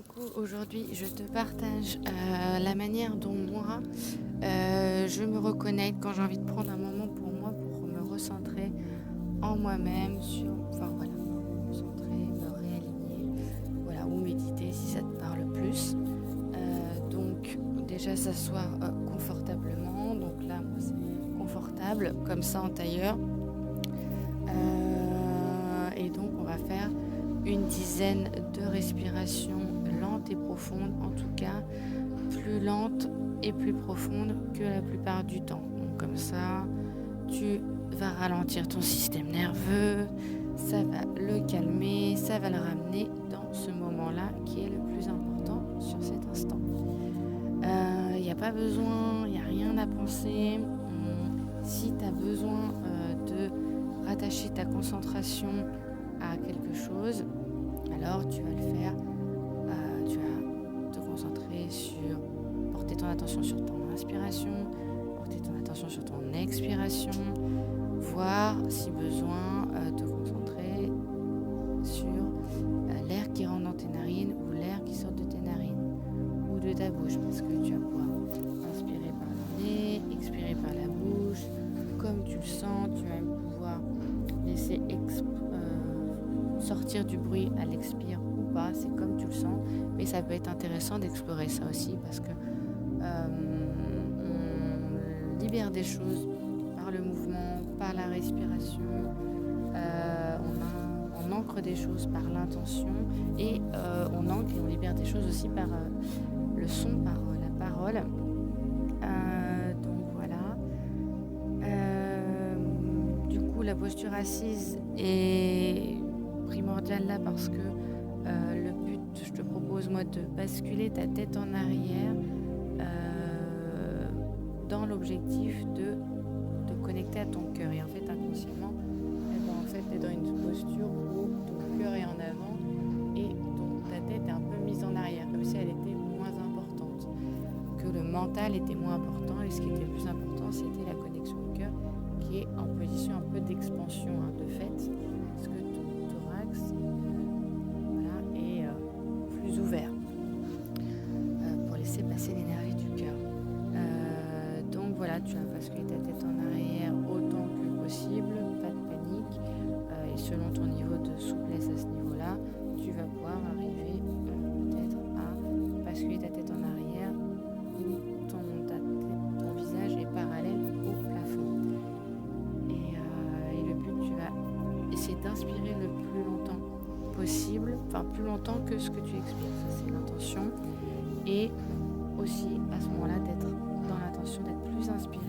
Coucou, aujourd'hui je te partage la manière dont moi je me reconnecte quand j'ai envie de prendre un moment pour moi pour me recentrer en moi-même, enfin voilà, me recentrer, me réaligner, voilà, ou méditer si ça te parle plus. Donc déjà s'asseoir confortablement, donc là moi c'est confortable, comme ça en tailleur. Et donc on va faire une dizaine de respirations lentes et profondes, en tout cas plus lentes et plus profondes que la plupart du temps. Donc comme ça, tu vas ralentir ton système nerveux, ça va le calmer, ça va le ramener dans ce moment-là qui est le plus important sur cet instant. Il n'y a pas besoin, il n'y a rien à penser. Si tu as besoin de rattacher ta concentration à quelque chose, alors tu vas le faire, tu vas te concentrer sur, porter ton attention sur ton inspiration, porter ton attention sur ton expiration, voir si besoin te concentrer sur l'air qui rentre dans tes narines ou l'air qui sort de tes narines ou de ta bouche, parce que tu vas pouvoir inspirer par le nez, expirer par la bouche, comme tu le sens. Tu vas même pouvoir laisser sortir du bruit à l'expire ou pas, c'est comme tu le sens, mais ça peut être intéressant d'explorer ça aussi parce que on libère des choses par le mouvement, par la respiration, on ancre des choses par l'intention et on ancre et on libère des choses aussi par le son, par la parole. Donc voilà. Du coup, la posture assise est primordiale là parce que le but, je te propose moi de basculer ta tête en arrière dans l'objectif de te connecter à ton cœur. Et en fait, inconsciemment, tu es dans une posture où ton cœur est en avant et ta tête est un peu mise en arrière, comme si elle était moins importante, que le mental était moins important. Et ce qui était le plus important, c'était la connexion au cœur qui est en position un peu d'expansion, de fait, parce que ton thorax est plus ouvert pour laisser passer l'énergie du cœur. Donc voilà, tu vas basculer ta tête en arrière autant que possible, pas de panique, et selon ton niveau de souplesse à ce niveau-là, tu vas pouvoir arriver peut-être à basculer ta tête en arrière où ton visage est parallèle au plafond. Et le but, tu vas essayer d'inspirer le plus longtemps possible, enfin plus longtemps que ce que tu expires, ça c'est l'intention, et aussi à ce moment-là d'être dans l'intention d'être plus inspiré